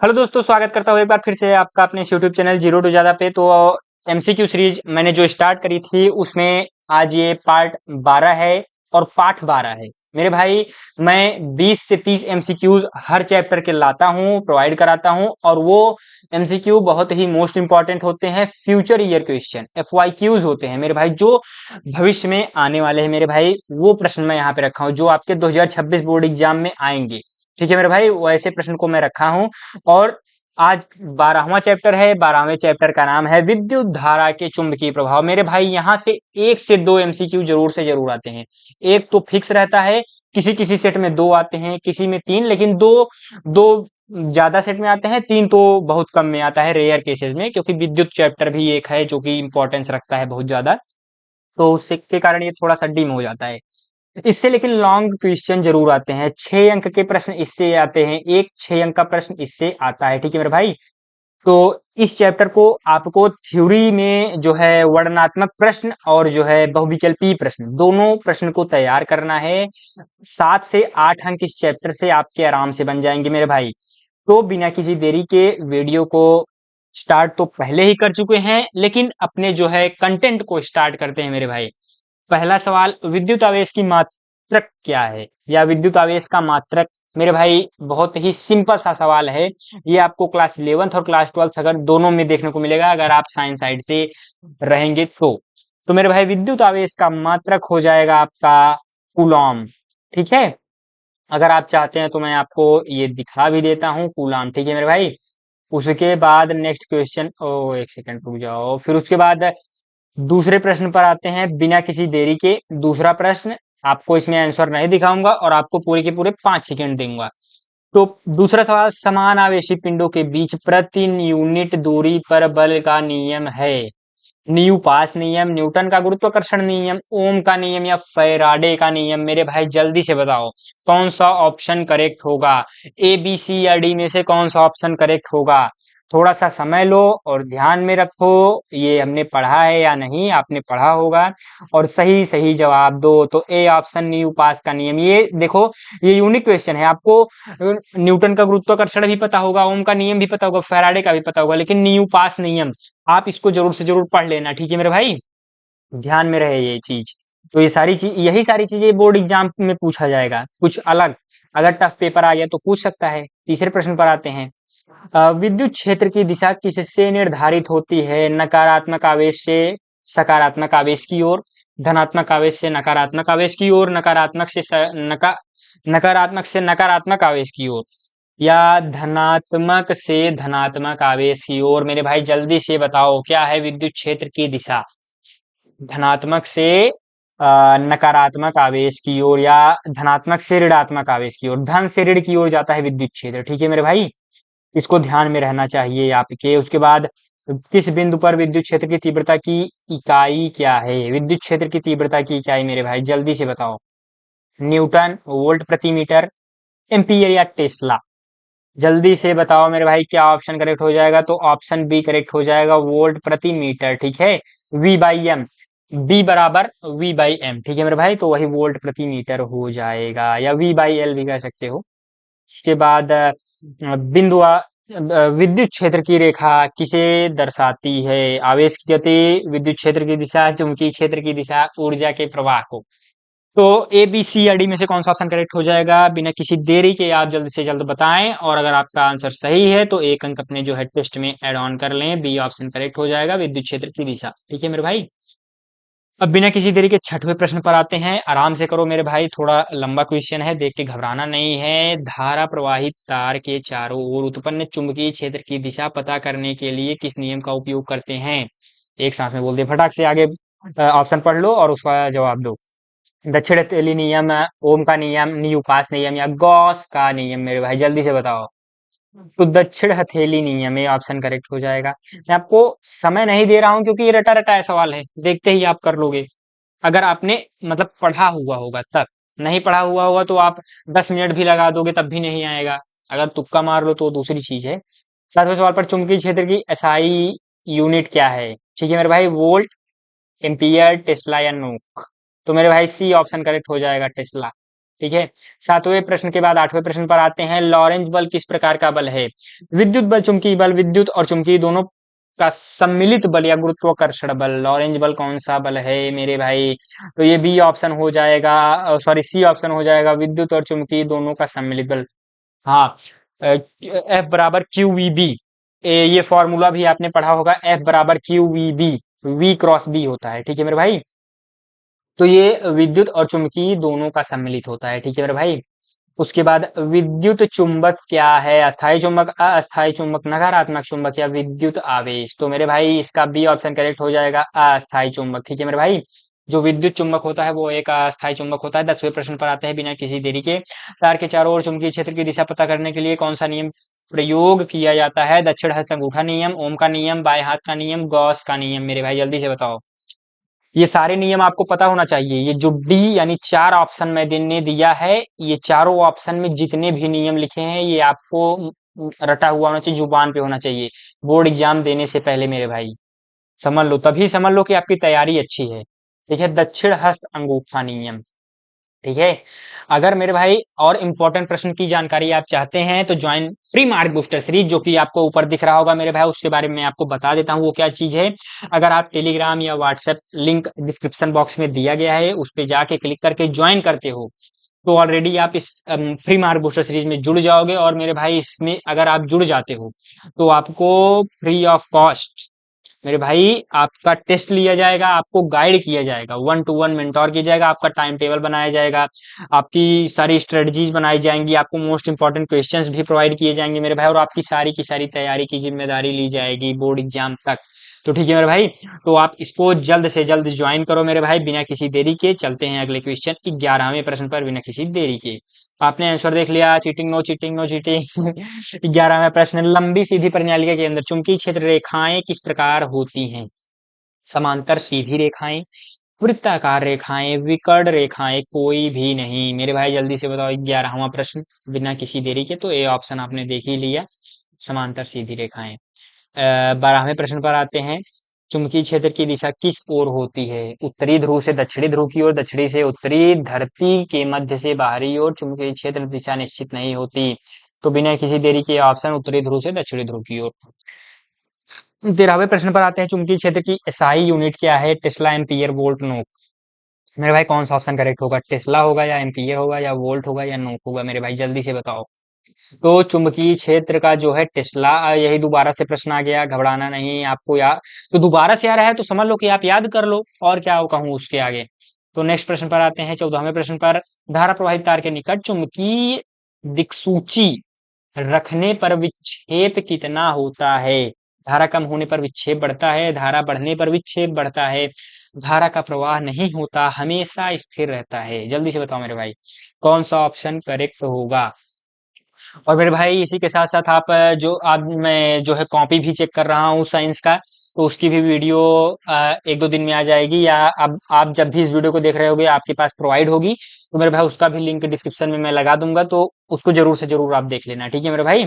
Hello दोस्तों, स्वागत करता हूँ एक बार फिर से आपका अपने यूट्यूब चैनल जीरो टू ज़्यादा पे। तो एमसीक्यू सीरीज मैंने जो स्टार्ट करी थी उसमें आज ये पार्ट 12 है और पाठ 12 है मेरे भाई। मैं 20 से 30 एमसीक्यूज हर चैप्टर के लाता हूँ, प्रोवाइड कराता हूँ, और वो एमसीक्यू बहुत ही मोस्ट इंपॉर्टेंट होते हैं। फ्यूचर ईयर क्वेश्चन एफवाईक्यूज होते हैं मेरे भाई, जो भविष्य में आने वाले हैं मेरे भाई। वो प्रश्न मैं यहाँ पे रखा हूँ जो आपके 2026 बोर्ड एग्जाम में आएंगे। ठीक है मेरे भाई, वैसे प्रश्न को मैं रखा हूँ। और आज 12वां चैप्टर है। 12वें चैप्टर का नाम है विद्युत धारा के चुंबकीय प्रभाव। मेरे भाई यहाँ से 1 से 2 एमसीक्यू जरूर से जरूर आते हैं। एक तो फिक्स रहता है, किसी किसी सेट में 2 आते हैं, किसी में 3, लेकिन दो दो ज्यादा सेट में आते हैं, 3 तो बहुत कम में आता है, रेयर केसेस में, क्योंकि विद्युत चैप्टर भी एक है जो कि इंपॉर्टेंस रखता है बहुत ज्यादा। तो उससे के कारण ये थोड़ा सा डिम हो जाता है इससे। लेकिन लॉन्ग क्वेश्चन जरूर आते हैं, 6 अंक के प्रश्न इससे आते हैं, एक 6 अंक का प्रश्न इससे आता है। ठीक है मेरे भाई। तो इस चैप्टर को आपको थ्योरी में जो है वर्णनात्मक प्रश्न और जो है बहुविकल्पीय प्रश्न, दोनों प्रश्न को तैयार करना है। 7 से 8 अंक इस चैप्टर से आपके आराम से बन जाएंगे मेरे भाई। तो बिना किसी देरी के वीडियो को स्टार्ट तो पहले ही कर चुके हैं, लेकिन अपने जो है कंटेंट को स्टार्ट करते हैं मेरे भाई। पहला सवाल, विद्युत आवेश की मात्रक क्या है, या विद्युत आवेश का मात्रक। मेरे भाई बहुत ही सिंपल सा सवाल है। ये आपको क्लास 11th और क्लास 12th अगर दोनों में देखने को मिलेगा, अगर आप साइंस साइड से रहेंगे तो मेरे भाई विद्युत आवेश का मात्रक हो जाएगा आपका कूलॉम। ठीक है। अगर आप चाहते हैं तो मैं आपको ये दिखा भी देता हूँ, कूलॉम। ठीक है मेरे भाई। उसके बाद नेक्स्ट क्वेश्चन, ओ एक सेकंड रुक जाओ, फिर उसके बाद दूसरे प्रश्न पर आते हैं बिना किसी देरी के। दूसरा प्रश्न, आपको इसमें आंसर नहीं दिखाऊंगा और आपको पूरे के पूरे 5 सेकंड दूंगा। तो दूसरा सवाल, समान आवेशी पिंडों के बीच प्रति यूनिट दूरी पर बल का नियम है। न्यूपास नियम, न्यूटन का गुरुत्वाकर्षण नियम, ओम का नियम, या फैराडे का नियम। मेरे भाई जल्दी से बताओ कौन सा ऑप्शन करेक्ट होगा। ए बी सी या डी में से कौन सा ऑप्शन करेक्ट होगा। थोड़ा सा समय लो और ध्यान में रखो, ये हमने पढ़ा है या नहीं, आपने पढ़ा होगा, और सही सही जवाब दो। तो ए ऑप्शन, न्यूपास का नियम। ये देखो, ये यूनिक क्वेश्चन है। आपको न्यूटन का गुरुत्वाकर्षण भी पता होगा, ओम का नियम भी पता होगा, फैराडे का भी पता होगा, लेकिन न्यूपास नियम आप इसको जरूर से जरूर पढ़ लेना। ठीक है मेरे भाई, ध्यान में रहे ये चीज। तो ये सारी चीज, यही सारी चीजें बोर्ड एग्जाम में पूछा जाएगा, कुछ अलग। अगर टफ पेपर आ गया तो पूछ सकता है। तीसरे प्रश्न पर आते हैं। विद्युत क्षेत्र की दिशा किससे निर्धारित होती है। नकारात्मक आवेश से सकारात्मक आवेश की ओर, धनात्मक आवेश से नकारात्मक आवेश की ओर, नकारात्मक से नकारात्मक आवेश की ओर, या धनात्मक से धनात्मक आवेश की ओर। मेरे भाई जल्दी से बताओ क्या है विद्युत क्षेत्र की दिशा। धनात्मक से नकारात्मक आवेश की ओर, या धनात्मक से ऋणात्मक आवेश की ओर। धन से ऋण की ओर जाता है विद्युत क्षेत्र। ठीक है मेरे भाई, इसको ध्यान में रहना चाहिए आपके। उसके बाद, किस बिंदु पर विद्युत क्षेत्र की तीव्रता की इकाई क्या है। विद्युत क्षेत्र की तीव्रता की इकाई मेरे भाई जल्दी से बताओ। न्यूटन, वोल्ट प्रति मीटर, एम्पियर, या टेस्ला। जल्दी से बताओ मेरे भाई क्या ऑप्शन करेक्ट हो जाएगा। तो ऑप्शन बी करेक्ट हो जाएगा, वोल्ट प्रति मीटर। ठीक है, वी बाई एम, बी बराबर वी बाई एम। ठीक है मेरे भाई, तो वही वोल्ट प्रति मीटर हो जाएगा, या वी बाई एल भी कह सकते हो। उसके बाद बिंदु विद्युत क्षेत्र की रेखा किसे दर्शाती है। आवेश की गति, विद्युत क्षेत्र की दिशा, चुंबकीय क्षेत्र की दिशा, ऊर्जा के प्रवाह को। तो ए बी सी या डी में से कौन सा ऑप्शन करेक्ट हो जाएगा। बिना किसी देरी के आप जल्द से जल्द बताएं, और अगर आपका आंसर सही है तो 1 अंक अपने जो है टेस्ट में ऐड ऑन कर लें। बी ऑप्शन करेक्ट हो जाएगा, विद्युत क्षेत्र की दिशा। ठीक है मेरे भाई। अब बिना किसी देरी के छठवें प्रश्न पर आते हैं। आराम से करो मेरे भाई, थोड़ा लंबा क्वेश्चन है, देख के घबराना नहीं है। धारा प्रवाहित तार के चारों ओर उत्पन्न चुंबकीय क्षेत्र की दिशा पता करने के लिए किस नियम का उपयोग करते हैं। एक सांस में बोल दिया, फटाक से आगे ऑप्शन पढ़ लो और उसका जवाब दो। दक्षिण हथेली नियम, ओम का नियम, न्यूपास नियम, या गॉस का नियम। मेरे भाई जल्दी से बताओ। तो दक्षिण हथेली नियम, ये ऑप्शन करेक्ट हो जाएगा। मैं आपको समय नहीं दे रहा हूं क्योंकि ये रटा रटा सवाल है, देखते ही आप कर लोगे। अगर आपने मतलब पढ़ा हुआ होगा तब। नहीं पढ़ा हुआ होगा तो आप 10 मिनट भी लगा दोगे तब भी नहीं आएगा। अगर तुक्का मार लो तो दूसरी चीज है। 7वें सवाल पर, चुंबकीय क्षेत्र की एसआई यूनिट क्या है। ठीक है मेरे भाई, वोल्ट, एम्पियर, टेस्ला, या नूक। तो मेरे भाई सी ऑप्शन करेक्ट हो जाएगा, टेस्ला। ठीक है। सातवें प्रश्न के बाद आठवें प्रश्न पर आते हैं। लॉरेंज बल किस प्रकार का बल है? विद्युत बल, चुंबकीय बल, विद्युत और चुंबकीय दोनों का सम्मिलित बल या गुरुत्वाकर्षण बल। लॉरेंज बल कौन सा बल है मेरे भाई? तो ये बी ऑप्शन हो जाएगा, सॉरी सी ऑप्शन हो जाएगा, विद्युत और चुंबकीय दोनों का सम्मिलित बल। हाँ, एफ बराबर क्यू वी बी। ये फॉर्मूला भी आपने पढ़ा होगा, एफ बराबर Q V B, V cross B होता है, ठीक है मेरे भाई। तो ये विद्युत और चुंबकीय दोनों का सम्मिलित होता है, ठीक है मेरे भाई। उसके बाद विद्युत चुंबक क्या है? अस्थायी चुंबक, अस्थायी चुंबक, नकारात्मक चुंबक या विद्युत आवेश? तो मेरे भाई इसका बी ऑप्शन करेक्ट हो जाएगा, अस्थायी चुंबक, ठीक है मेरे भाई। जो विद्युत चुंबक होता है वो एक अस्थायी चुंबक होता है। 10वें प्रश्न पर आते हैं। बिना किसी देरी के तार के चारों ओर चुंबकीय क्षेत्र की दिशा पता करने के लिए कौन सा नियम प्रयोग किया जाता है? दक्षिण हस्त अंगूठा नियम, ओम का नियम, बाएं हाथ का नियम, गॉस का नियम। मेरे भाई जल्दी से बताओ। ये सारे नियम आपको पता होना चाहिए। ये जो डी यानी चार ऑप्शन मैंने दिया है, ये चारों ऑप्शन में जितने भी नियम लिखे हैं ये आपको रटा हुआ होना चाहिए, जुबान पे होना चाहिए बोर्ड एग्जाम देने से पहले मेरे भाई। समझ लो, तभी समझ लो कि आपकी तैयारी अच्छी है। ठीक है, दक्षिण हस्त अंगूठा नियम। ठीक है। अगर मेरे भाई और इम्पोर्टेंट प्रश्न की जानकारी आप चाहते हैं तो join free mark booster series, जो कि आपको ऊपर दिख रहा होगा मेरे भाई, उसके बारे में आपको बता देता हूँ वो क्या चीज है। अगर आप टेलीग्राम या व्हाट्सएप, लिंक डिस्क्रिप्शन बॉक्स में दिया गया है, उस पे जाके क्लिक करके ज्वाइन करते हो तो ऑलरेडी आप इस फ्री मार्क बूस्टर सीरीज में जुड़ जाओगे। और मेरे भाई इसमें अगर आप जुड़ जाते हो तो आपको फ्री ऑफ कॉस्ट मेरे भाई आपका टेस्ट लिया जाएगा, आपको गाइड किया जाएगा, वन टू वन मेंटोर किया जाएगा, आपका टाइम टेबल बनाया जाएगा, आपकी सारी स्ट्रेटजीज बनाई जाएंगी, आपको मोस्ट इंपॉर्टेंट क्वेश्चंस भी प्रोवाइड किए जाएंगे मेरे भाई, और आपकी सारी की सारी तैयारी की जिम्मेदारी ली जाएगी बोर्ड एग्जाम तक। तो ठीक है मेरे भाई, तो आप इसको जल्द से जल्द ज्वाइन करो मेरे भाई, बिना किसी देरी के। चलते हैं अगले क्वेश्चन 11वें प्रश्न पर, बिना किसी देरी के। आपने आंसर देख लिया, cheating no cheating no cheating. 11वां प्रश्न, लंबी सीधी प्रणालिका के अंदर चुंबकीय क्षेत्र रेखाएं किस प्रकार होती हैं? समांतर सीधी रेखाएं, वृत्ताकार रेखाएं, विकर्ण रेखाएं, कोई भी नहीं। मेरे भाई जल्दी से बताओ 11वां प्रश्न बिना किसी देरी के। तो ए ऑप्शन आपने देख ही लिया, समांतर सीधी रेखाएं। 12वें प्रश्न पर आते हैं। चुंबकीय क्षेत्र की दिशा किस ओर होती है? उत्तरी ध्रुव से दक्षिणी ध्रुव की ओर, दक्षिणी से उत्तरी, धरती के मध्य से बाहरी ओर। चुंबकीय क्षेत्र दिशा निश्चित नहीं होती। तो बिना किसी देरी के ऑप्शन उत्तरी ध्रुव से दक्षिणी ध्रुव की ओर। 13वें प्रश्न पर आते हैं। चुंबकीय क्षेत्र की एसआई यूनिट क्या है? टेस्ला, एम्पियर, वोल्ट, नोक। मेरे भाई कौन सा ऑप्शन करेक्ट होगा? टेस्ला होगा या एम्पियर होगा या वोल्ट होगा या नोक होगा? मेरे भाई जल्दी से बताओ। तो चुंबकीय क्षेत्र का जो है टेस्ला, यही दोबारा से प्रश्न आ गया, घबराना नहीं आपको यार। तो दोबारा से आ रहा है तो समझ लो कि आप याद कर लो, और क्या कहूँ उसके आगे। तो नेक्स्ट प्रश्न पर आते हैं, 14वें प्रश्न पर। धारा प्रवाहित तार के निकट चुंबकीय दिक्सूची रखने पर विक्षेप कितना होता है? धारा कम होने पर विक्षेप बढ़ता है, धारा बढ़ने पर विक्षेप बढ़ता है, धारा का प्रवाह नहीं होता, हमेशा स्थिर रहता है। जल्दी से बताओ मेरे भाई, कौन सा ऑप्शन करेक्ट होगा? और मेरे भाई इसी के साथ साथ आप जो आज मैं जो है कॉपी भी चेक कर रहा हूँ साइंस का, तो उसकी भी वीडियो एक दो दिन में आ जाएगी, या अब आप जब भी इस वीडियो को देख रहे होगे आपके पास प्रोवाइड होगी, तो मेरे भाई उसका भी लिंक डिस्क्रिप्शन में मैं लगा दूंगा, तो उसको जरूर से जरूर आप देख लेना, ठीक है मेरे भाई।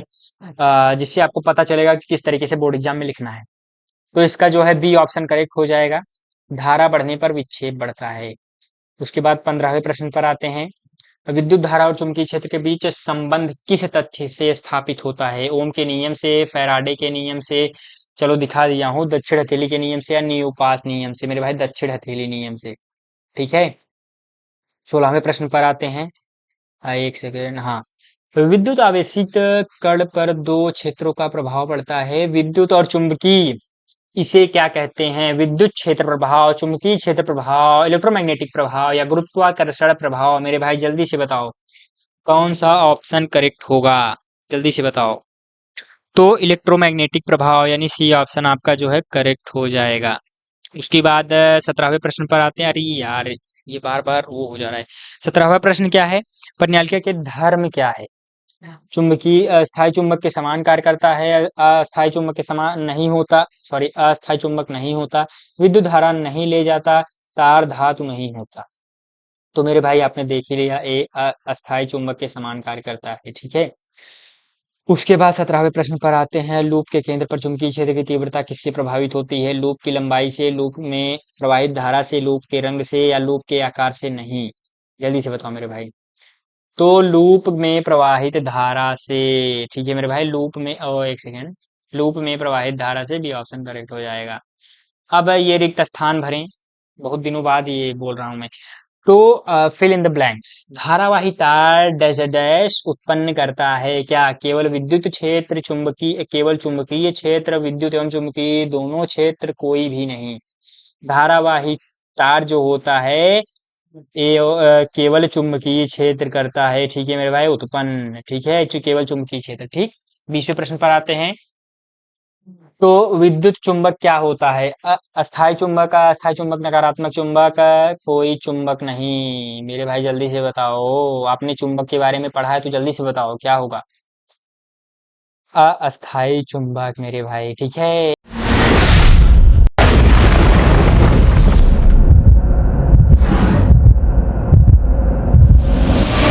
जिससे आपको पता चलेगा कि किस तरीके से बोर्ड एग्जाम में लिखना है। तो इसका जो है बी ऑप्शन करेक्ट हो जाएगा, धारा बढ़ने पर विक्षेप बढ़ता है। उसके बाद 15वें प्रश्न पर आते हैं। विद्युत धारा और चुंबकीय क्षेत्र के बीच संबंध किस तथ्य से स्थापित होता है? ओम के नियम से, फैराडे के नियम से, चलो दिखा दिया हूँ, दक्षिण हथेली के नियम से, या न्यूपास नियम से? मेरे भाई दक्षिण हथेली नियम से, ठीक है। 16वें प्रश्न पर आते हैं। एक सेकेंड, हाँ। विद्युत आवेशित कण पर दो क्षेत्रों का प्रभाव पड़ता है, विद्युत और चुंबकीय। इसे क्या कहते हैं? विद्युत क्षेत्र प्रभाव, चुंबकीय क्षेत्र प्रभाव, इलेक्ट्रोमैग्नेटिक प्रभाव या गुरुत्वाकर्षण प्रभाव? मेरे भाई जल्दी से बताओ, कौन सा ऑप्शन करेक्ट होगा? जल्दी से बताओ। तो इलेक्ट्रोमैग्नेटिक प्रभाव यानी सी ऑप्शन आपका जो है करेक्ट हो जाएगा। उसके बाद 17वें प्रश्न पर आते हैं। अरे यार, ये बार बार वो हो जा रहा है। 17वां प्रश्न क्या है? प्रणालिका के धर्म क्या है? चुंबकीय अस्थायी चुंबक के समान कार्य करता है, अस्थायी चुंबक के समान नहीं होता, सॉरी अस्थायी चुंबक नहीं होता, विद्युत धारा नहीं ले जाता, तार धातु नहीं होता। तो मेरे भाई आपने देख ही लिया, ए अस्थायी चुंबक के समान कार्य करता है, ठीक है। उसके बाद 17वें प्रश्न पर आते हैं। लूप के केंद्र पर चुंबकीय क्षेत्र की तीव्रता किससे प्रभावित होती है? लूप की लंबाई से, लूप में प्रवाहित धारा से, लूप के रंग से, या लूप के आकार से? नहीं, जल्दी से बताओ मेरे भाई। तो लूप में प्रवाहित धारा से, ठीक है मेरे भाई, लूप में, ओ एक सेकेंड, लूप में प्रवाहित धारा से बी ऑप्शन करेक्ट हो जाएगा। अब ये रिक्त स्थान भरें, बहुत दिनों बाद ये बोल रहा हूं मैं। तो फिल इन द ब्लैंक्स। धारावाही तार डैश डैश उत्पन्न करता है क्या? केवल विद्युत क्षेत्र, चुंबकीय, केवल चुंबकीय क्षेत्र, विद्युत एवं चुंबकीय दोनों क्षेत्र, कोई भी नहीं। धारावाही तार जो होता है ये केवल चुंबकीय क्षेत्र करता है, ठीक है मेरे भाई, उत्पन्न, ठीक है, केवल चुंबकीय क्षेत्र, ठीक। 20वें प्रश्न पर आते हैं। तो विद्युत चुंबक क्या होता है? अस्थायी चुंबक, अस्थायी चुंबक, नकारात्मक चुंबक, कोई चुंबक नहीं। मेरे भाई जल्दी से बताओ, आपने चुंबक के बारे में पढ़ा है तो जल्दी से बताओ क्या होगा? अस्थायी चुंबक मेरे भाई, ठीक है।